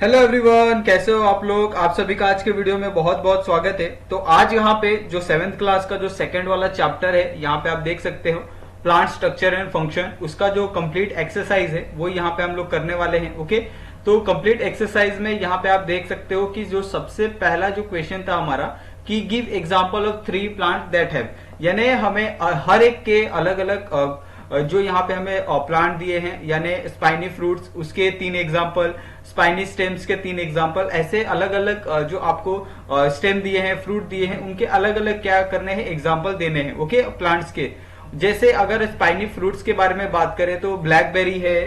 Hello everyone, कैसे हो आप लोग। आप सभी का आज के वीडियो में बहुत बहुत स्वागत है। तो आज यहाँ पे जो 7th क्लास का जो सेकंड वाला चैप्टर है, यहाँ पे आप देख सकते हो प्लांट स्ट्रक्चर एंड फंक्शन, उसका जो कंप्लीट एक्सरसाइज है वो यहाँ पे हम लोग करने वाले हैं। ओके, तो कंप्लीट एक्सरसाइज में यहाँ पे आप देख सकते हो कि जो सबसे पहला जो क्वेश्चन था हमारा कि give example of 3 plant that have, यानी हमें हर एक के अलग अलग जो यहाँ पे हमें प्लांट दिए हैं, यानी स्पाइनी फ्रूट्स उसके 3 एग्जाम्पल, स्पाइनी स्टेम्स के 3 एग्जाम्पल, ऐसे अलग अलग जो आपको स्टेम दिए हैं, फ्रूट दिए हैं, उनके अलग अलग क्या करने हैं, एग्जाम्पल देने हैं। ओके, प्लांट्स के जैसे अगर स्पाइनी फ्रूट्स के बारे में बात करें तो ब्लैकबेरी है,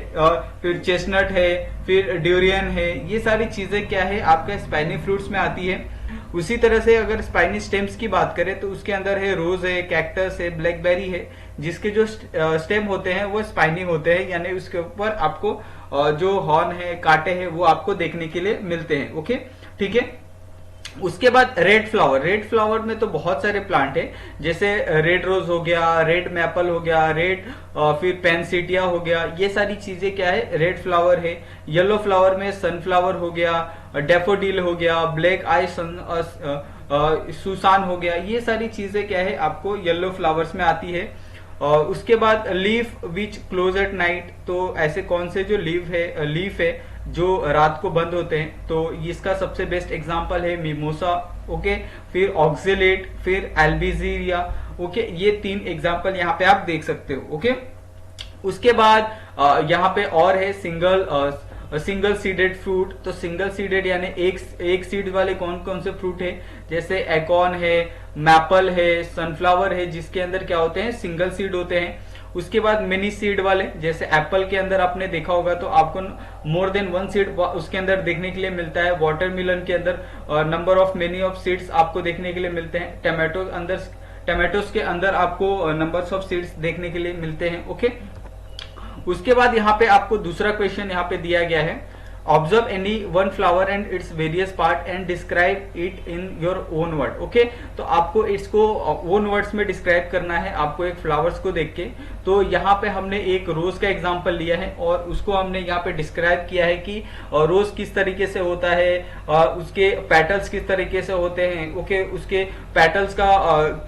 फिर चेस्टनट है, फिर ड्यूरियन है, ये सारी चीजें क्या है आपका स्पाइनी फ्रूट्स में आती है। उसी तरह से अगर स्पाइनी स्टेम्स की बात करें तो उसके अंदर है रोज है, कैक्टस है, ब्लैकबेरी है, जिसके जो स्टेम होते हैं वो स्पाइनी होते हैं, यानी उसके ऊपर आपको जो हॉर्न है, कांटे हैं, वो आपको देखने के लिए मिलते हैं। ओके, ठीक है। उसके बाद रेड फ्लावर, रेड फ्लावर में तो बहुत सारे प्लांट है, जैसे रेड रोज हो गया, रेड मैपल हो गया, रेड फिर पेनसिटिया हो गया, ये सारी चीजें क्या है, रेड फ्लावर है। येलो फ्लावर में सनफ्लावर हो गया, डेफोडिल हो गया, ब्लैक आई सुसान हो गया, ये सारी चीजें क्या है आपको येलो फ्लावर्स में आती है। और उसके बाद leaf which close at night, तो ऐसे कौन से जो लीफ है जो रात को बंद होते हैं, तो इसका सबसे बेस्ट एग्जांपल है मिमोसा। ओके, फिर ऑक्सिलेट, फिर एल्बिजीरिया। ओके, ये 3 एग्जांपल यहाँ पे आप देख सकते हो। ओके, उसके बाद यहाँ पे और है सिंगल सीडेड फ्रूट। तो सिंगल सीडेड यानी एक सीड वाले कौन कौन से फ्रूट है, जैसे एकॉन है, मैपल है, सनफ्लावर है, जिसके अंदर क्या होते हैं, सिंगल सीड होते हैं। उसके बाद मिनी सीड वाले, जैसे एप्पल के अंदर आपने देखा होगा तो आपको मोर देन 1 सीड उसके अंदर देखने के लिए मिलता है। वाटरमेलन के अंदर number of many of seeds आपको देखने के लिए मिलते हैं। टमाटोस के अंदर आपको नंबर्स ऑफ सीड्स देखने के लिए मिलते हैं। ओके, उसके बाद यहाँ पे आपको दूसरा क्वेश्चन यहाँ पे दिया गया है, observe any one flower and its various part and describe it in your own word. Okay, तो आपको इसको ओन वर्ड्स में डिस्क्राइब करना है, आपको एक फ्लावर्स को देख के। तो यहाँ पे हमने एक रोज का एग्जांपल लिया है और उसको हमने यहाँ पे डिस्क्राइब किया है कि रोज किस तरीके से होता है, उसके पेटल्स किस तरीके से होते हैं। ओके, उसके पेटल्स का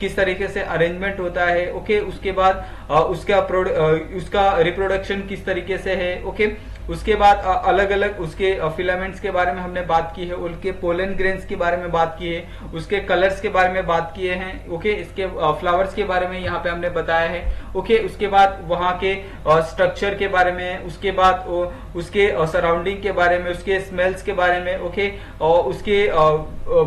किस तरीके से अरेंजमेंट होता है। ओके, उसके बाद उसका रिप्रोडक्शन किस तरीके से है। ओके, उसके बाद अलग अलग उसके फिलामेंट्स के बारे में हमने बात की है, उनके पोलन ग्रेन्स के बारे में बात की है, उसके कलर्स के बारे में बात किए हैं। ओके, इसके फ्लावर्स के बारे में यहाँ पे हमने बताया है। ओके, उसके बाद वहाँ के स्ट्रक्चर के बारे में, उसके बाद उसके सराउंडिंग के बारे में, उसके स्मेल्स के बारे में। ओके, और उसके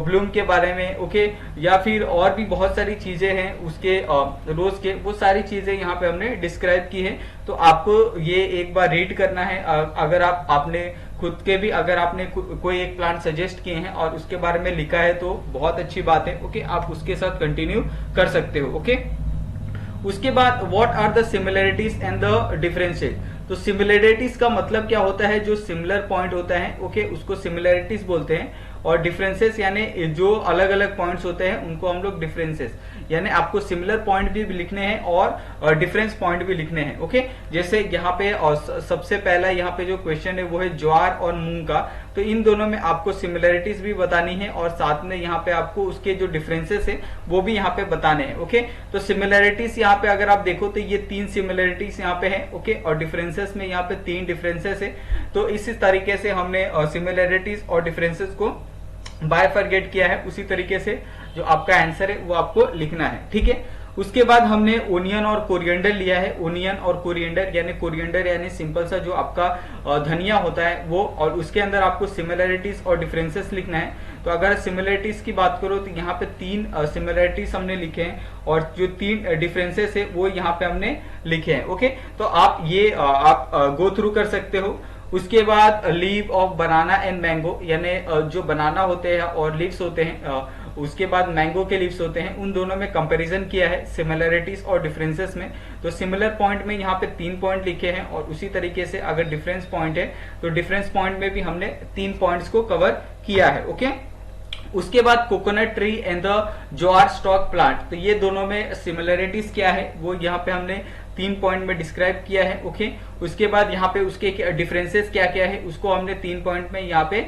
ब्लूम के बारे में। ओके, या फिर और भी बहुत सारी चीजें हैं उसके रोज के, वो सारी चीजें यहाँ पे हमने डिस्क्राइब की है। तो आपको ये एक बार रीड करना है। अगर आपने खुद के भी अगर आपने कोई एक प्लांट सजेस्ट किए हैं और उसके बारे में लिखा है तो बहुत अच्छी बात है। ओके, आप उसके साथ कंटिन्यू कर सकते हो। ओके, उसके बाद what are the similarities and the differences. तो सिमिलरिटीज का मतलब क्या होता है, जो सिमिलर पॉइंट होता है, ओके, उसको सिमिलरिटीज बोलते हैं। और डिफरेंसेस यानी जो अलग अलग पॉइंट्स होते हैं उनको हम लोग डिफरेंसेस, यानी आपको सिमिलर पॉइंट भी लिखने हैं और डिफरेंस पॉइंट भी लिखने हैं। ओके, जैसे यहाँ पे और सबसे पहला यहाँ पे जो क्वेश्चन है वो है ज्वार और मूंग का, तो इन दोनों में आपको सिमिलरिटीज भी बतानी है और साथ में यहाँ पे आपको उसके जो डिफरेंसेस है वो भी यहाँ पे बताने हैं। ओके, तो सिमिलरिटीज यहाँ पे अगर आप देखो तो ये 3 सिमिलरिटीज यहाँ पे है। ओके, और डिफरेंसेस में यहाँ पे 3 डिफरेंसेस है। तो इसी तरीके से हमने सिमिलरिटीज और डिफरेंसेस को बायफरगेट किया है। उसी तरीके से जो आपका आंसर है वो आपको लिखना है। ठीक है, उसके बाद हमने ओनियन और कोरिएंडर लिया है। ओनियन और कोरिएंडर यानी सिंपल सा जो आपका धनिया होता है वो, और उसके अंदर आपको सिमिलरिटीज और डिफरेंसेस लिखना है। तो अगर सिमिलरिटीज की बात करो तो यहाँ पे 3 सिमिलरिटीज हमने लिखे हैं और जो 3 डिफरेंसेस है वो यहाँ पे हमने लिखे हैं। ओके, तो आप ये आप गो थ्रू कर सकते हो। उसके बाद leave of banana and mango, यानी जो बनाना होते हैं और लीव्स होते हैं, उसके बाद मैंगो के लीव्स होते हैं, उन दोनों में कंपैरिजन किया है सिमिलरिटीज और डिफरेंसेस में। तो सिमिलर पॉइंट में यहाँ पे 3 पॉइंट लिखे हैं और उसी तरीके से अगर डिफरेंस पॉइंट है तो डिफरेंस पॉइंट में भी हमने 3 पॉइंट्स को कवर किया है। ओके, उसके बाद coconut tree and the jowar stock plant, तो ये दोनों में सिमिलरिटीज क्या है वो यहाँ पे हमने 3 पॉइंट में डिस्क्राइब किया है। ओके, उसके बाद यहाँ पे उसके डिफरेंसेस क्या क्या है उसको हमने 3 पॉइंट में यहाँ पे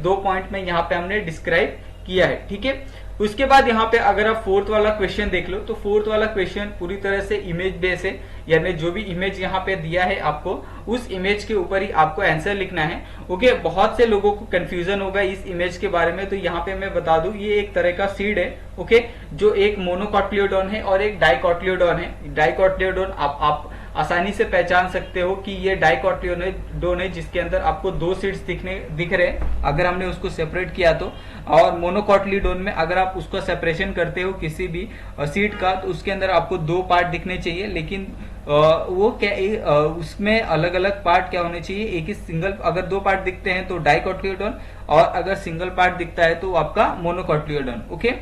2 पॉइंट में यहाँ पे हमने डिस्क्राइब किया है। ठीक है, उसके बाद यहाँ पे अगर आप फोर्थ वाला क्वेश्चन देख लो तो फोर्थ वाला क्वेश्चन पूरी तरह से इमेज बेस है, यानी जो भी इमेज यहाँ पे दिया है आपको उस इमेज के ऊपर ही आपको आंसर लिखना है। ओके, बहुत से लोगों को कंफ्यूजन होगा इस इमेज के बारे में, तो यहाँ पे मैं बता दूं ये एक तरह का सीड है। ओके, जो एक मोनोकॉटिलिडोन है और एक डाइकॉटिलिडोन है। डाइकॉटिलिडोन आप आसानी से पहचान सकते हो कि ये डाइकॉटिलिडोन है जिसके अंदर आपको 2 सीड्स दिख रहे हैं अगर हमने उसको सेपरेट किया तो, और मोनोकॉटिलिडोन में अगर आप उसका सेपरेशन करते हो किसी भी सीड का तो उसके अंदर आपको 2 पार्ट दिखने चाहिए, लेकिन वो क्या उसमें अलग अलग पार्ट क्या होने चाहिए, एक ही सिंगल, अगर 2 पार्ट दिखते हैं तो डाइकॉटिलिडोन और अगर सिंगल पार्ट दिखता है तो आपका मोनोकॉटिलिडोन। ओके,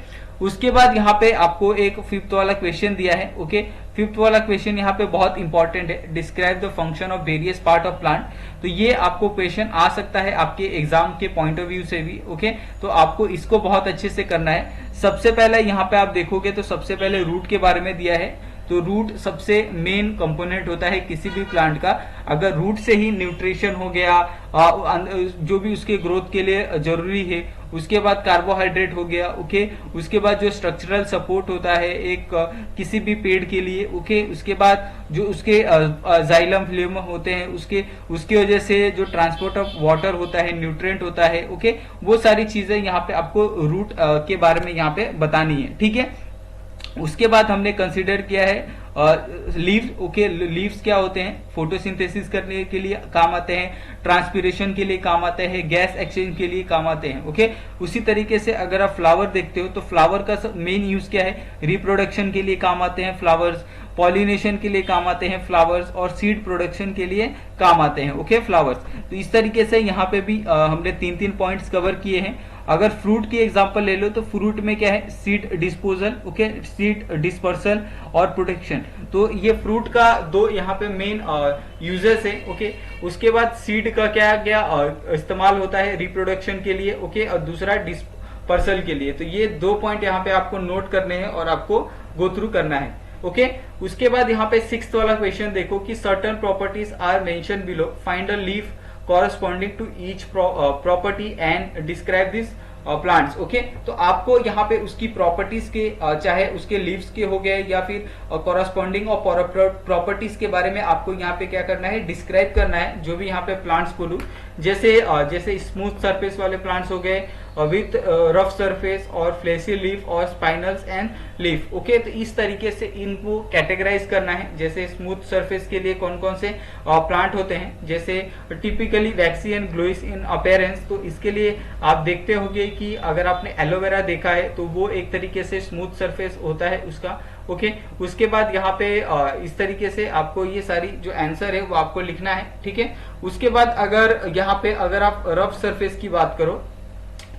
उसके बाद यहाँ पे आपको एक 5th वाला क्वेश्चन दिया है। ओके, 5th वाला क्वेश्चन यहाँ पे बहुत इंपॉर्टेंट है, describe the function of various part of plant. तो ये आपको क्वेश्चन आ सकता है आपके एग्जाम के पॉइंट ऑफ व्यू से भी। ओके, तो आपको इसको बहुत अच्छे से करना है। सबसे पहले यहाँ पे आप देखोगे तो सबसे पहले रूट के बारे में दिया है, तो रूट सबसे मेन कंपोनेंट होता है किसी भी प्लांट का। अगर रूट से ही न्यूट्रिशन हो गया जो भी उसके ग्रोथ के लिए जरूरी है, उसके बाद कार्बोहाइड्रेट हो गया। ओके, उसके बाद जो स्ट्रक्चरल सपोर्ट होता है एक किसी भी पेड़ के लिए। ओके, उसके बाद जो उसके जाइलम फ्लेम होते हैं उसकी वजह से जो ट्रांसपोर्ट ऑफ वाटर होता है, न्यूट्रिएंट होता है। ओके, वो सारी चीजें यहाँ पे आपको रूट के बारे में यहाँ पे बतानी है। ठीक है, उसके बाद हमने कंसीडर किया है लीव्स। ओके, लीव्स क्या होते हैं, फोटोसिंथेसिस करने के लिए काम आते हैं, ट्रांसपिरेशन के लिए काम आते हैं, गैस एक्सचेंज के लिए काम आते हैं। ओके, उसी तरीके से अगर आप फ्लावर देखते हो तो फ्लावर का मेन यूज क्या है, रिप्रोडक्शन के लिए काम आते हैं फ्लावर्स, पॉलिनेशन के लिए काम आते हैं फ्लावर्स, और सीड प्रोडक्शन के लिए काम आते हैं। Okay, flowers. तो इस तरीके से यहाँ पे भी हमने 3 पॉइंट्स कवर किए हैं। अगर फ्रूट की एग्जांपल ले लो तो फ्रूट में क्या है, seed disposal. Okay, seed dispersal और प्रोटेक्शन। तो ये फ्रूट का 2 यहाँ पे मेन यूजेस है। ओके, उसके बाद सीड का क्या इस्तेमाल होता है रिप्रोडक्शन के लिए। ओके, और दूसरा डिस्पर्सल के लिए। तो ये 2 पॉइंट यहाँ पे आपको नोट करने हैं और आपको गो थ्रू करना है। ओके, उसके बाद यहाँ पे 6th वाला क्वेश्चन देखो कि certain properties are mention below, find a leaf corresponding to each property and describe this plants. Okay, तो आपको यहाँ पे उसकी प्रॉपर्टीज के चाहे उसके लीव्स के हो गए या फिर कॉरस्पॉन्डिंग और प्रॉपर्टीज के बारे में आपको यहाँ पे क्या करना है, डिस्क्राइब करना है। जो भी यहाँ पे प्लांट्स बोलूं, जैसे स्मूथ सरफेस वाले प्लांट्स हो गए विथ रफ सरफेस और फ्लेसी लीफ और स्पाइनल्स एंड लीफ। ओके, तो इस तरीके से इनको कैटेगराइज करना है। जैसे स्मूथ सरफेस के लिए कौन कौन से प्लांट होते हैं, जैसे typically waxy and glossy in appearance. तो इसके लिए आप देखते होंगे कि अगर आपने एलोवेरा देखा है तो वो एक तरीके से स्मूथ सरफेस होता है उसका। ओके, उसके बाद यहाँ पे इस तरीके से आपको ये सारी जो आंसर है वो आपको लिखना है। ठीक है, उसके बाद अगर यहाँ पे अगर आप रफ सरफेस की बात करो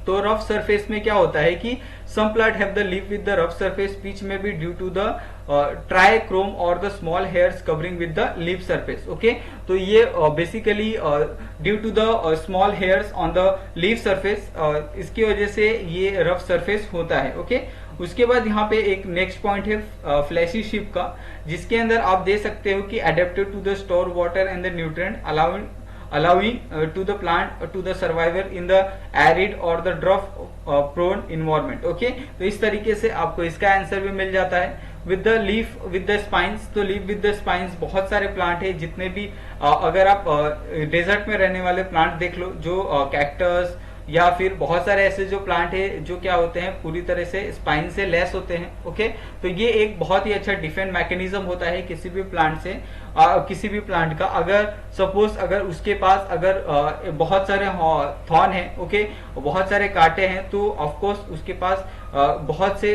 तो रफ सरफेस में क्या होता है कि some plant have the leaf with the rough surface which may be due to the trichome और the small hairs covering with the leaf surface. Okay, तो ये basically due to the small hairs on the leaf surface, इसकी वजह से ये rough surface होता है। Okay, उसके बाद यहाँ पे एक नेक्स्ट पॉइंट है फ्लैशी शिप का, जिसके अंदर आप दे सकते हो कि adapted to the store water and the nutrient allowing to the plant to the survivor in the arid or the drought prone environment. Okay, तो इस तरीके से आपको इसका आंसर भी मिल जाता है। With the leaf with the spines, तो लीफ विद द स्पाइंस बहुत सारे प्लांट है जितने भी अगर आप डेजर्ट में रहने वाले प्लांट देख लो, जो कैक्टस या फिर बहुत सारे ऐसे जो प्लांट है जो क्या होते हैं पूरी तरह से स्पाइन से लेस होते हैं। ओके, तो ये एक बहुत ही अच्छा डिफेंस मैकेनिज्म होता है किसी भी प्लांट से, किसी भी प्लांट का। अगर सपोज अगर उसके पास अगर बहुत सारे थॉर्न है, ओके, बहुत सारे कांटे हैं, तो ऑफकोर्स उसके पास बहुत से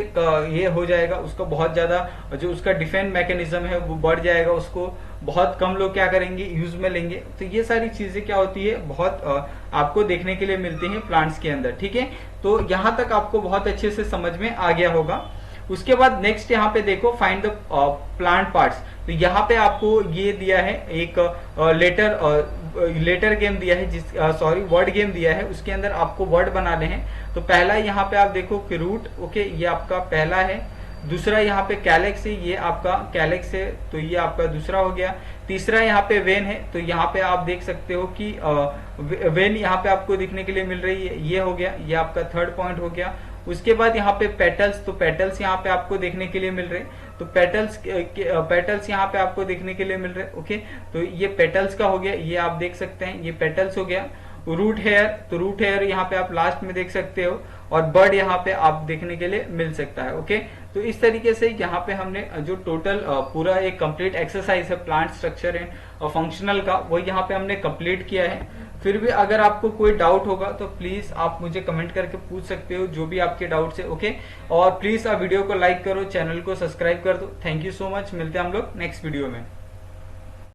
ये हो जाएगा, उसका बहुत ज्यादा जो उसका डिफेंस मैकेनिज्म है वो बढ़ जाएगा, उसको बहुत कम लोग क्या करेंगे, यूज में लेंगे। तो ये सारी चीजें क्या होती है बहुत आपको देखने के लिए मिलती हैं प्लांट्स के अंदर। ठीक है, तो यहाँ तक आपको बहुत अच्छे से समझ में आ गया होगा। उसके बाद नेक्स्ट यहाँ पे देखो फाइंड द प्लांट पार्ट्स। तो यहाँ पे आपको ये दिया है एक लेटर गेम दिया है, वर्ड गेम दिया है, उसके अंदर आपको वर्ड बनाने हैं। तो पहला यहाँ पे आप देखो कि रूट। ओके, ये आपका पहला है दूसरा यहाँ पे कैलेक्स है, ये आपका कैलेक्स है, तो ये आपका दूसरा हो गया। तीसरा यहाँ पे वेन है, तो यहाँ पे आप देख सकते हो कि वेन यहाँ पे आपको दिखने के लिए मिल रही है, ये हो गया, ये आपका थर्ड पॉइंट हो गया। उसके बाद यहाँ पे पेटल्स, तो पेटल्स यहाँ पे आपको देखने के लिए मिल रहे, तो पेटल्स यहाँ पे आपको देखने के लिए मिल रहे। ओके, तो ये पेटल्स का हो गया, ये आप देख सकते हैं, ये पेटल्स हो गया। रूट हेयर, तो रूट हेयर यहाँ पे आप लास्ट में देख सकते हो, और बर्ड यहाँ पे आप देखने के लिए मिल सकता है। ओके, तो इस तरीके से यहाँ पे हमने जो टोटल पूरा एक कंप्लीट एक्सरसाइज है प्लांट स्ट्रक्चर एंड फंक्शनल का, वो यहाँ पे हमने कंप्लीट किया है। फिर भी अगर आपको कोई डाउट होगा तो प्लीज आप मुझे कमेंट करके पूछ सकते हो, जो भी आपके डाउट्स है। ओके, और प्लीज आप वीडियो को लाइक करो, चैनल को सब्सक्राइब कर दो। थैंक यू सो मच, मिलते हैं हम लोग नेक्स्ट वीडियो में।